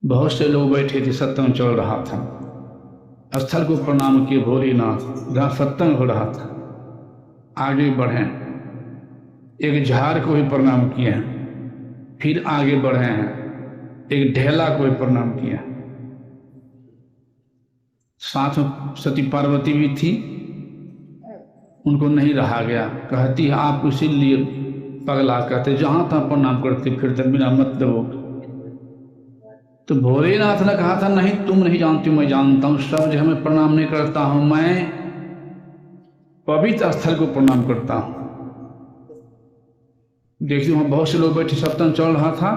बहुत से लोग बैठे थे, सत्संग चल रहा था। स्थल को प्रणाम किए भोलेनाथ, जहाँ सत्संग हो रहा था आगे बढ़े, एक झाड़ को भी प्रणाम किए हैं, फिर आगे बढ़े हैं, एक ढेला को भी प्रणाम किया। साथ में सती पार्वती भी थी, उनको नहीं रहा गया, कहती है आप इसीलिए पगला करते, जहां तहाँ प्रणाम करते फिरते बिना मतलब। तो भोलेनाथ ने कहा था नहीं तुम नहीं जानती, मैं जानता हूं, सब जगह मैं प्रणाम नहीं करता हूं, मैं पवित्र स्थल को प्रणाम करता हूं। देखिए वहां बहुत से लोग बैठे, सत्संग चल रहा था।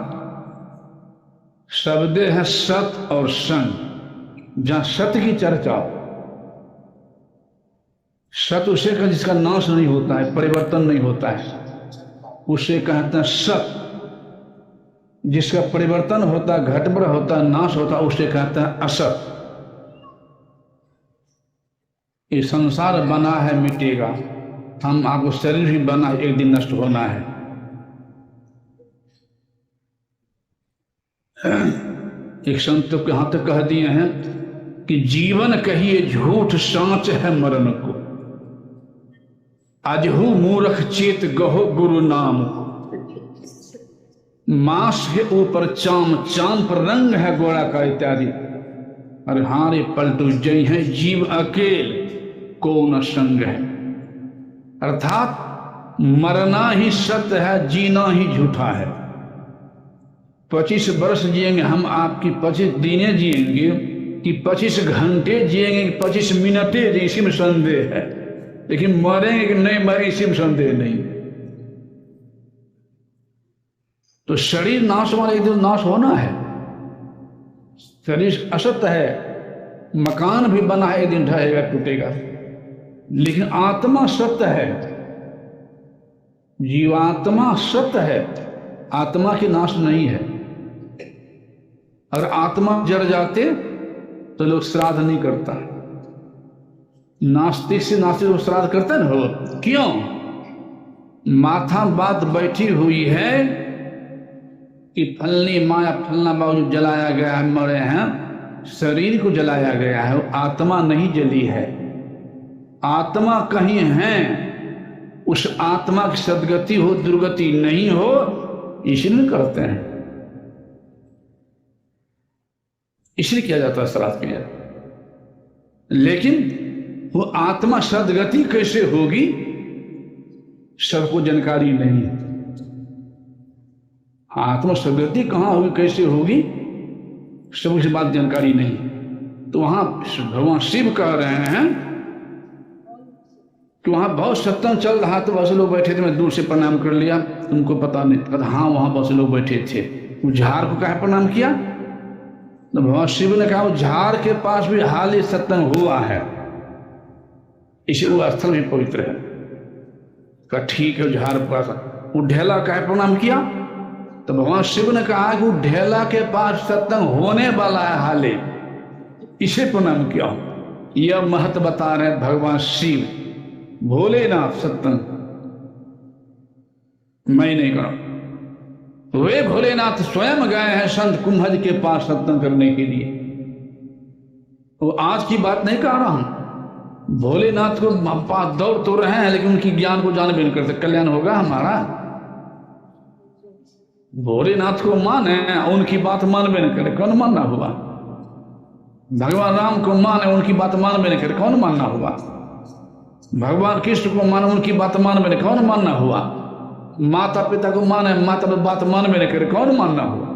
शब्द है सत और संग, जहां सत्य की चर्चा, सत्य उसे का जिसका नाश नहीं होता है, परिवर्तन नहीं होता है, उसे कहते हैं सत्य। जिसका परिवर्तन होता, घटबड़ होता, नाश होता, उसे कहते हैं असत। ये संसार बना है मिटेगा, हम आपको शरीर भी बना है, एक दिन नष्ट होना है। एक संत के हाथ कह दिए हैं कि जीवन कहिए झूठ, सांच है मरण को, अजहू मूर्ख चेत गहो गुरु नाम को। मांस के ऊपर चाम, चाम पर रंग है गोरा का इत्यादि। अरे हारे पलटू जय है जीव अकेल को न संग है। अर्थात मरना ही सत्य है, जीना ही झूठा है। 25 वर्ष जिएंगे हम, आपकी 25 दिनें जिएंगे कि 25 घंटे जिएंगे कि 25 मिनटें, इसी में संदेह है। लेकिन मरेंगे कि नहीं मरेंगे, इसी में संदेह नहीं। तो शरीर नाश वाला एक दिन नाश होना है। शरीर असत्य है, मकान भी बना है, एक दिन ढहेगा टूटेगा, लेकिन आत्मा सत्य है, जीवात्मा सत्य है, आत्मा की नाश नहीं है। अगर आत्मा जड़ जाते तो लोग श्राद्ध नहीं करता। नास्तिक से नास्तिक लोग श्राद्ध करते ना हो, क्यों? माथा बात बैठी हुई है कि फलनी माया फलना बाबू जलाया गया है, मरे हैं, शरीर को जलाया गया है, आत्मा नहीं जली है। आत्मा कहीं है, उस आत्मा की सदगति हो दुर्गति नहीं हो, इसलिए करते हैं, इसलिए किया जाता है श्राद्ध किया। लेकिन वो आत्मा सदगति कैसे होगी सबको जानकारी नहीं। आत्मा सदगति कहाँ होगी, कैसे होगी, सब इस बात जानकारी नहीं। तो वहां भगवान शिव कह रहे हैं कि वहां बहुत सत्संग चल रहा, तो बहुत से लोग बैठे थे, मैं दूर से प्रणाम कर लिया, तुमको पता नहीं। कहता हाँ वहां बहुत से लोग बैठे थे। वो झाड़ को कहा प्रणाम किया, तो भगवान शिव ने कहा वो झाड़ के पास भी हाल ही सत्संग हुआ है, इसे वो स्थल भी पवित्र है। कहा ठीक है, झाड़ पास वो ढेला का प्रणाम किया, तो भगवान शिव ने कहा कि वो ढेला के पास सत्संग होने वाला है हाले, इसे प्रणाम किया। यह महत्व बता रहे भगवान शिव, भोलेनाथ। सत्संग मैं नहीं करूं, वे भोलेनाथ स्वयं गए हैं संत कुंभज के पास सत्संग करने के लिए। वो आज की बात नहीं कह रहा हूं, भोलेनाथ को पास दौड़ तो रहे हैं, लेकिन उनकी ज्ञान को जान भी नहीं करते, कल्याण होगा हमारा। भोलेनाथ को माने, उनकी बात मान भी नहीं करे, कौन मानना हुआ? भगवान राम को माने, उनकी बात मान भी नहीं करे, कौन मानना हुआ? भगवान कृष्ण को माने, उनकी बात मान भी नहीं, कौन मानना हुआ? माता पिता को माने, माता पिता बात मान भी नहीं करे, कौन मानना हुआ?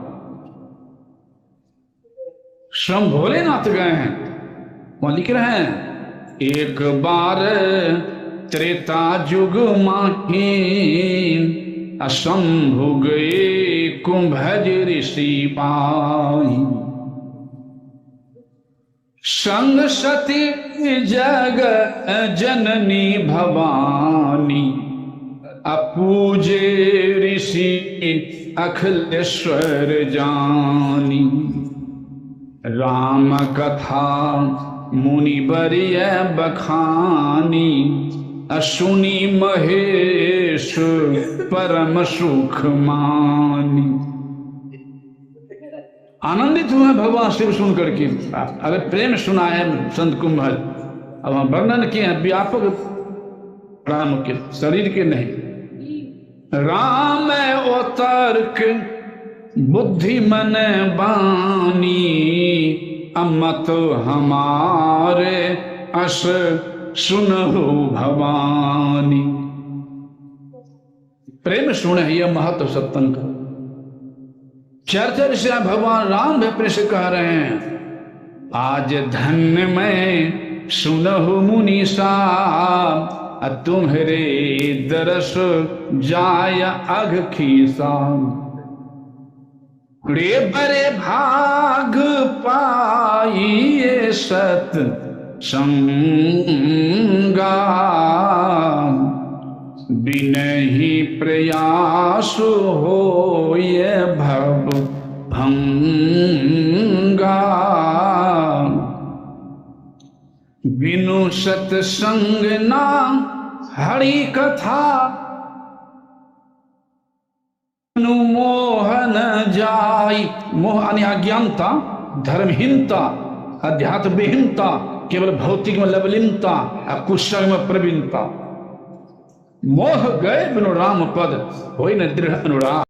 स्वयं भोलेनाथ गए हैं, वहां लिख रहे हैं एक बार त्रेता युग माही, असंभु गए कुंभज ऋषि पाई, संग सती जग जननी भवानी, अपूजे ऋषि अखिलेश्वर जानी, राम कथा मुनि बरिय बखानी, असुनी महेश परम सुख मानी। आनंदित हुए भगवान शिव सुन करके। अगर प्रेम सुना है संत कुंभल, अब हम वर्णन किए हैं व्यापक राम के, शरीर के नहीं। राम ओ तर्क बुद्धि मन बानी, अमत हमारे अस सुनहु भवानी। प्रेम सुन है यह महत्व सत्संग का। चर्चा से भगवान राम भी अपने से कह रहे हैं, आज धन्य मैं सुनहु मुनीसा, तुम्हारे दरस जाय अघ खीसा। रे बरे भाग पाइए सत संगा, बिनहि प्रयास हो ये भव भंगा। बिनु सत्संग ना हरि कथा, मोहन जाई। मोह यानी अज्ञानता, धर्महीनता, अध्यात्म विहीनता, केवल भौतिक में लवलीनता, कुशल में प्रवीणता। मोह गए बिनु राम पद, होई न दृढ़ अनुराग।